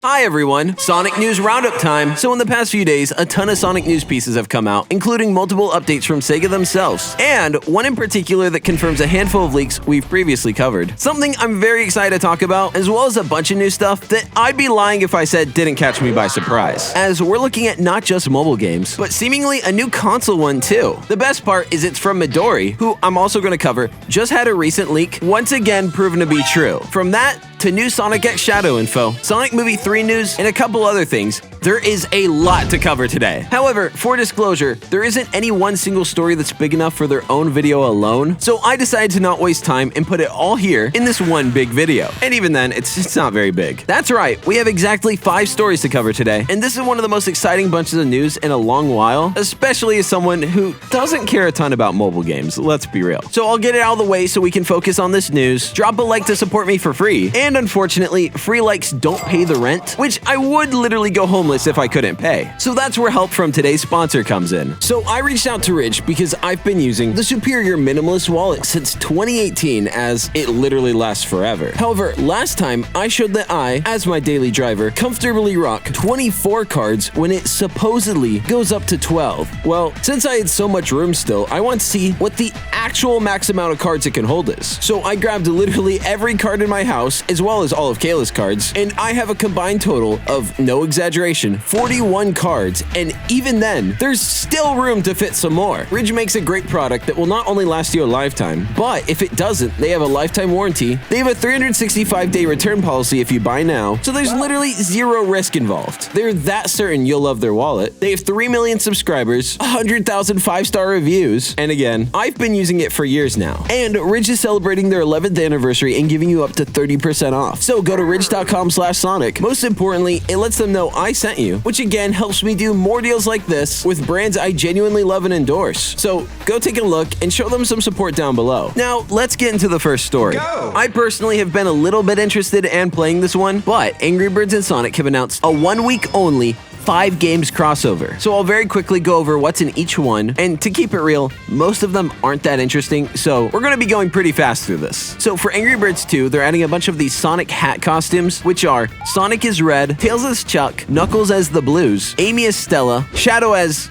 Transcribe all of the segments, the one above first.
Hi everyone, Sonic News Roundup time! So in the past few days, a ton of Sonic news pieces have come out, including multiple updates from Sega themselves, and one in particular that confirms a handful of leaks we've previously covered. Something I'm very excited to talk about, as well as a bunch of new stuff that I'd be lying if I said didn't catch me by surprise, as we're looking at not just mobile games, but seemingly a new console one too. The best part is it's from Midori, who I'm also going to cover, just had a recent leak, once again proven to be true. From that to new Sonic X Shadow info, Sonic Movie 3 news, and a couple other things, there is a lot to cover today. However, for disclosure, there isn't any one single story that's big enough for their own video alone, so I decided to not waste time and put it all here in this one big video. And even then, it's not very big. That's right, we have exactly 5 stories to cover today, and this is one of the most exciting bunches of news in a long while, especially as someone who doesn't care a ton about mobile games, let's be real. So I'll get it out of the way so we can focus on this news, drop a like to support me for free, and unfortunately, free likes don't pay the rent, which I would literally go homeless if I couldn't pay. So that's where help from today's sponsor comes in. So I reached out to Ridge because I've been using the superior minimalist wallet since 2018, as it literally lasts forever. However, last time I showed that I, as my daily driver, comfortably rock 24 cards when it supposedly goes up to 12. Well, since I had so much room still, I want to see what the actual max amount of cards it can hold is. So I grabbed literally every card in my house, as well as all of Kayla's cards, and I have a combined total of, no exaggeration, 41 cards, and even then, there's still room to fit some more. Ridge makes a great product that will not only last you a lifetime, but if it doesn't, they have a lifetime warranty, they have a 365-day return policy if you buy now, so there's literally zero risk involved. They're that certain you'll love their wallet. They have 3 million subscribers, 100,000 5-star reviews, and again, I've been using it for years now. And Ridge is celebrating their 11th anniversary and giving you up to 30% off. So go to ridge.com/Sonic. Most importantly, it lets them know I sent you, which again helps me do more deals like this with brands I genuinely love and endorse. So go take a look and show them some support down below. Now, let's get into the first story. I personally have been a little bit interested in playing this one, but Angry Birds and Sonic have announced a 1-week only 5 games crossover. So I'll very quickly go over what's in each one, and to keep it real, most of them aren't that interesting, so we're going to be going pretty fast through this. So for Angry Birds 2, they're adding a bunch of these Sonic hat costumes, which are Sonic as Red, Tails as Chuck, Knuckles as the Blues, Amy as Stella, Shadow as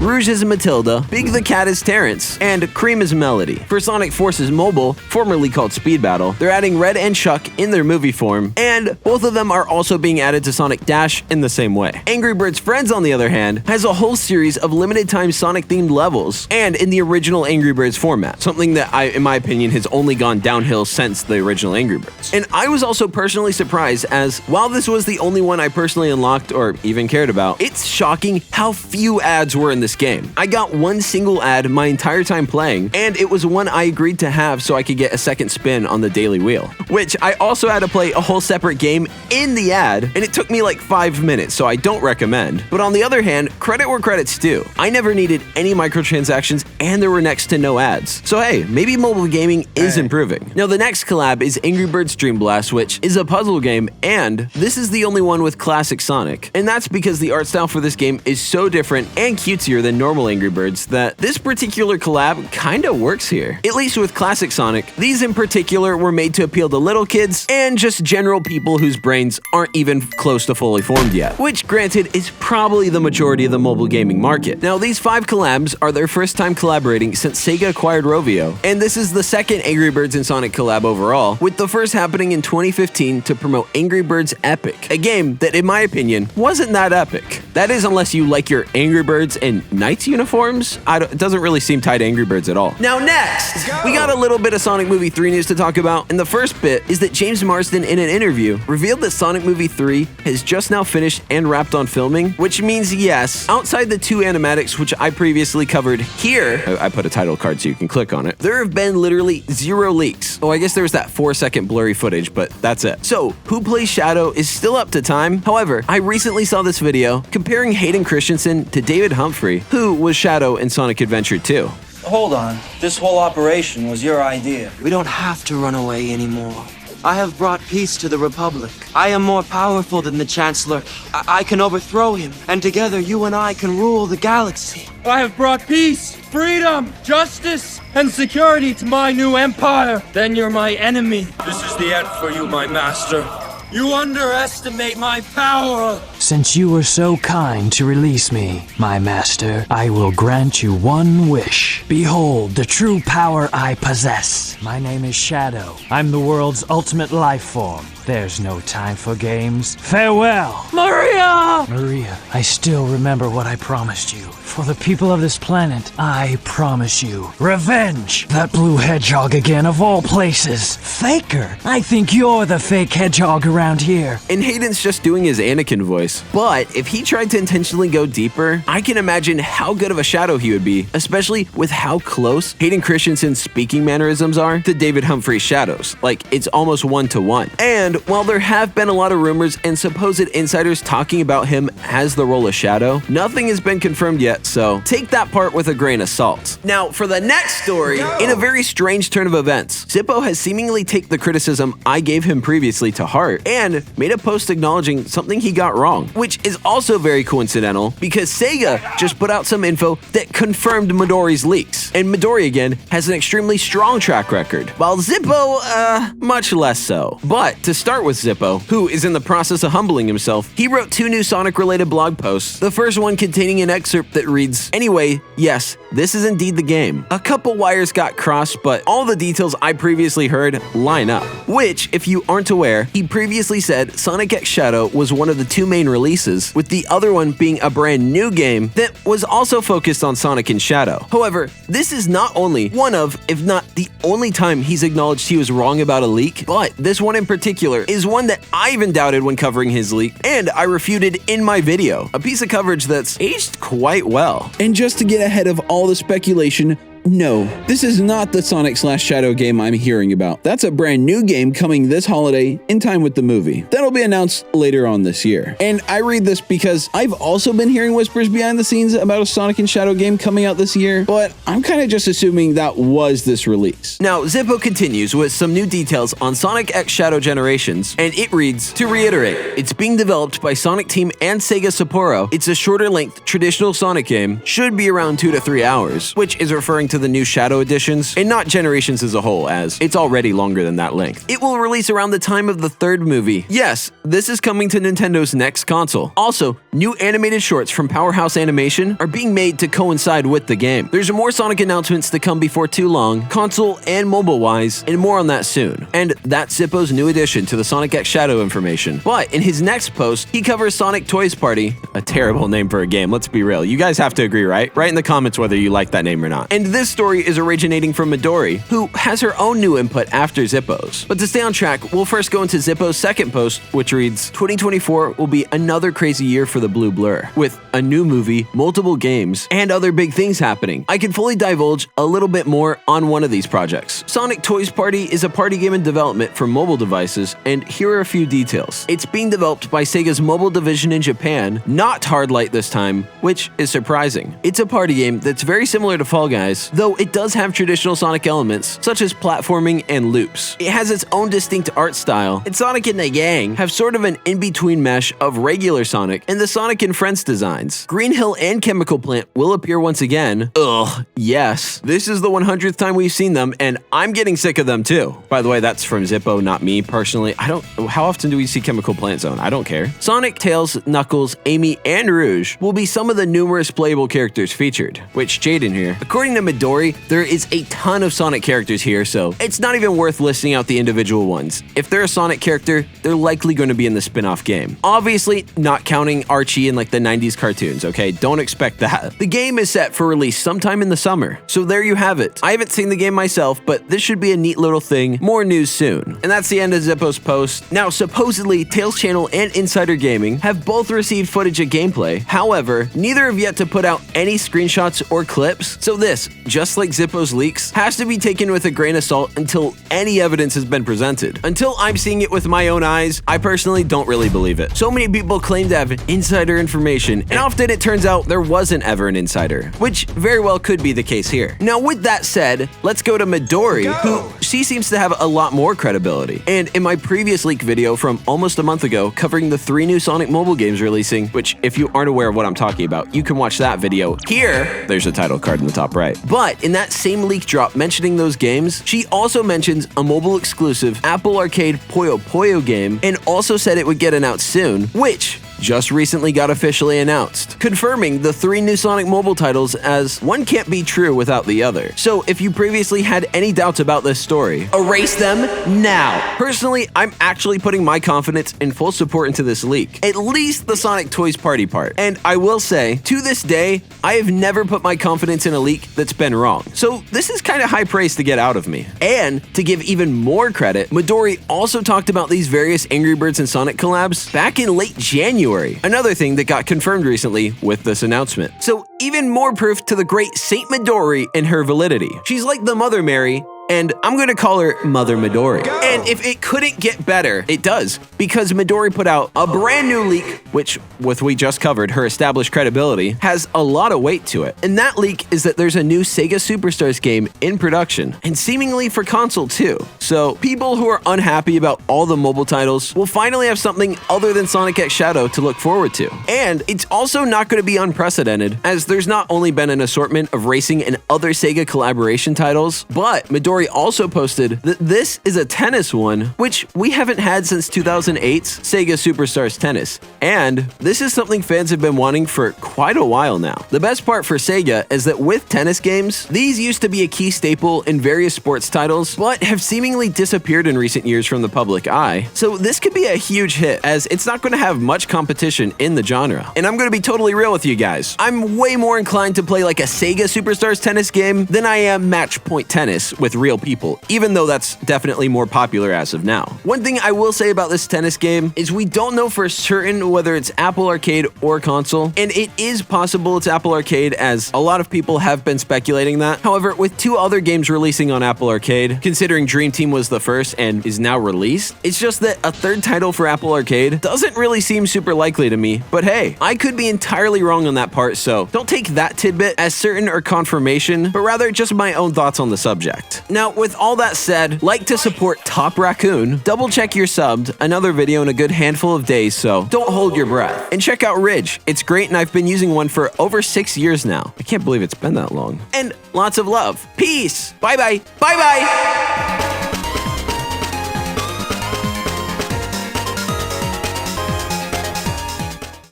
Rouge as Matilda, Big the Cat as Terrence, and Cream as Melody. For Sonic Forces Mobile, formerly called Speed Battle, they're adding Red and Chuck in their movie form, and both of them are also being added to Sonic Dash in the same way. Angry Birds Friends, on the other hand, has a whole series of limited-time Sonic-themed levels, and in the original Angry Birds format, something that in my opinion, has only gone downhill since the original Angry Birds. And I was also personally surprised, as while this was the only one I personally unlocked or even cared about, it's shocking how few ads were in this game. I got one single ad my entire time playing, and it was one I agreed to have so I could get a second spin on the daily wheel, which I also had to play a whole separate game in the ad, and it took me like 5 minutes, so I don't recommend. But on the other hand, credit where credit's due. I never needed any microtransactions, and there were next to no ads. So hey, maybe mobile gaming is improving. Now the next collab is Angry Birds Dream Blast, which is a puzzle game, and this is the only one with classic Sonic. And that's because the art style for this game is so different and cutesier than normal Angry Birds that this particular collab kinda works here. At least with classic Sonic, these in particular were made to appeal to little kids and just general people whose brains aren't even close to fully formed yet, which granted is probably the majority of the mobile gaming market. Now these 5 collabs are their first time collaborating since Sega acquired Rovio, and this is the second Angry Birds and Sonic collab overall, with the first happening in 2015 to promote Angry Birds Epic, a game that in my opinion wasn't that epic. That is, unless you like your Angry Birds and Knights uniforms. It doesn't really seem tied to Angry Birds at all. Now next, we got a little bit of Sonic Movie 3 news to talk about, and the first bit is that James Marsden in an interview revealed that Sonic Movie 3 has just now finished and wrapped on filming, which means yes, outside the 2 animatics which I previously covered here, I put a title card so you can click on it, there have been literally 0 leaks. Oh, I guess there was that 4-second blurry footage, but that's it. So, who plays Shadow is still up to time. However, I recently saw this video comparing Hayden Christensen to David Humphrey, who was Shadow in Sonic Adventure 2. Hold on. This whole operation was your idea. We don't have to run away anymore. I have brought peace to the Republic. I am more powerful than the Chancellor. I can overthrow him, and together you and I can rule the galaxy. I have brought peace, freedom, justice, and security to my new empire. Then you're my enemy. This is the end for you, my master. You underestimate my power! Since you were so kind to release me, my master, I will grant you one wish. Behold the true power I possess. My name is Shadow. I'm the world's ultimate life form. There's no time for games. Farewell! Maria! Maria, I still remember what I promised you. For the people of this planet, I promise you revenge! That blue hedgehog again, of all places. Faker! I think you're the fake hedgehog around here. And Hayden's just doing his Anakin voice. But if he tried to intentionally go deeper, I can imagine how good of a Shadow he would be, especially with how close Hayden Christensen's speaking mannerisms are to David Humphrey's Shadows. Like, it's almost 1-to-1. And while there have been a lot of rumors and supposed insiders talking about him as the role of Shadow, nothing has been confirmed yet, so take that part with a grain of salt. Now, for the next story, in a very strange turn of events, Zippo has seemingly taken the criticism I gave him previously to heart and made a post acknowledging something he got wrong, which is also very coincidental because Sega just put out some info that confirmed Midori's leaks, and Midori again has an extremely strong track record, while Zippo, much less so. But to start with Zippo, who is in the process of humbling himself, he wrote 2 new Sonic-related blog posts, the first one containing an excerpt that reads, "Anyway, yes, this is indeed the game. A couple wires got crossed, but all the details I previously heard line up." Which, if you aren't aware, he previously said Sonic X Shadow was one of the 2 main releases, with the other one being a brand new game that was also focused on Sonic and Shadow. However, this is not only one of, if not the only time he's acknowledged he was wrong about a leak, but this one in particular is one that I even doubted when covering his leak, and I refuted in my video, a piece of coverage that's aged quite well. And just to get ahead of all the speculation, no, this is not the Sonic/Shadow game I'm hearing about. That's a brand new game coming this holiday in time with the movie. That'll be announced later on this year. And I read this because I've also been hearing whispers behind the scenes about a Sonic and Shadow game coming out this year, but I'm kind of just assuming that was this release. Now, Zippo continues with some new details on Sonic X Shadow Generations, and it reads, "To reiterate, it's being developed by Sonic Team and Sega Sapporo. It's a shorter length traditional Sonic game, should be around 2 to 3 hours, which is referring to the new Shadow editions, and not Generations as a whole, as it's already longer than that length. It will release around the time of the 3rd movie. Yes, this is coming to Nintendo's next console. Also, new animated shorts from Powerhouse Animation are being made to coincide with the game. There's more Sonic announcements to come before too long, console and mobile-wise, and more on that soon. And that's Zippo's new addition to the Sonic X Shadow information. But in his next post, he covers Sonic Toys Party, a terrible name for a game, let's be real. You guys have to agree, right? Write in the comments whether you like that name or not. And this story is originating from Midori, who has her own new input after Zippo's. But to stay on track, we'll first go into Zippo's second post, which reads, "2024 will be another crazy year for the Blue Blur, with a new movie, multiple games, and other big things happening. I can fully divulge a little bit more on one of these projects. Sonic Toys Party is a party game in development for mobile devices, and here are a few details. It's being developed by Sega's mobile division in Japan, not Hardlight this time, which is surprising. It's a party game that's very similar to Fall Guys, though it does have traditional Sonic elements, such as platforming and loops. It has its own distinct art style, and Sonic and the gang have sort of an in-between mesh of regular Sonic and the Sonic and Friends designs. Green Hill and Chemical Plant will appear once again. Ugh, yes. This is the 100th time we've seen them, and I'm getting sick of them too. By the way, that's from Zippo, not me personally. How often do we see Chemical Plant Zone? I don't care. Sonic, Tails, Knuckles, Amy, and Rouge will be some of the numerous playable characters featured, which Jaden here. According to Midori, there is a ton of Sonic characters here, so it's not even worth listing out the individual ones. If they're a Sonic character, they're likely going to be in the spin-off game. Obviously, not counting Archie in like the 90s cartoons, okay? Don't expect that. The game is set for release sometime in the summer, so there you have it. I haven't seen the game myself, but this should be a neat little thing. More news soon. And that's the end of Zippo's post. Now, supposedly, Tails Channel and Insider Gaming have both received footage of gameplay. However, neither have yet to put out any screenshots or clips, so this, just like Zippo's leaks, has to be taken with a grain of salt until any evidence has been presented. Until I'm seeing it with my own eyes, I personally don't really believe it. So many people claim to have insider information, and often it turns out there wasn't ever an insider, which very well could be the case here. Now, with that said, let's go to Midori, who she seems to have a lot more credibility. And in my previous leak video from almost a month ago, covering the 3 new Sonic mobile games releasing, which if you aren't aware of what I'm talking about, you can watch that video here. There's a title card in the top right. But in that same leak drop mentioning those games, she also mentions a mobile exclusive Apple Arcade Puyo Puyo game and also said it would get announced soon, which just recently got officially announced, confirming the 3 new Sonic mobile titles as one can't be true without the other. So if you previously had any doubts about this story, erase them now. Personally, I'm actually putting my confidence and full support into this leak, at least the Sonic Toys Party part. And I will say, to this day, I have never put my confidence in a leak that's been wrong. So this is kind of high praise to get out of me. And to give even more credit, Midori also talked about these various Angry Birds and Sonic collabs back in late January. Another thing that got confirmed recently with this announcement. So even more proof to the great Saint Midori and her validity. She's like the Mother Mary, and I'm going to call her Mother Midori. And if it couldn't get better, it does, because Midori put out a brand new leak, which, with we just covered, her established credibility, has a lot of weight to it. And that leak is that there's a new Sega Superstars game in production, and seemingly for console too. So people who are unhappy about all the mobile titles will finally have something other than Sonic X Shadow to look forward to. And it's also not going to be unprecedented, as there's not only been an assortment of racing and other Sega collaboration titles, but Midori also posted that this is a tennis one, which we haven't had since 2008's Sega Superstars Tennis. And this is something fans have been wanting for quite a while now. The best part for Sega is that with tennis games, these used to be a key staple in various sports titles, but have seemingly disappeared in recent years from the public eye. So this could be a huge hit, as it's not going to have much competition in the genre. And I'm going to be totally real with you guys. I'm way more inclined to play like a Sega Superstars Tennis game than I am match point tennis with real people, even though that's definitely more popular as of now. One thing I will say about this tennis game is we don't know for certain whether it's Apple Arcade or console, and it is possible it's Apple Arcade, as a lot of people have been speculating that. However, with 2 other games releasing on Apple Arcade, considering Dream Team was the first and is now released, it's just that a 3rd title for Apple Arcade doesn't really seem super likely to me. But hey, I could be entirely wrong on that part, so don't take that tidbit as certain or confirmation, but rather just my own thoughts on the subject. Now, with all that said, like to support Top Raccoon, double check you're subbed, another video in a good handful of days, so don't hold your breath. And check out Ridge, it's great and I've been using one for over 6 years now. I can't believe it's been that long. And lots of love. Peace. Bye bye. Bye bye.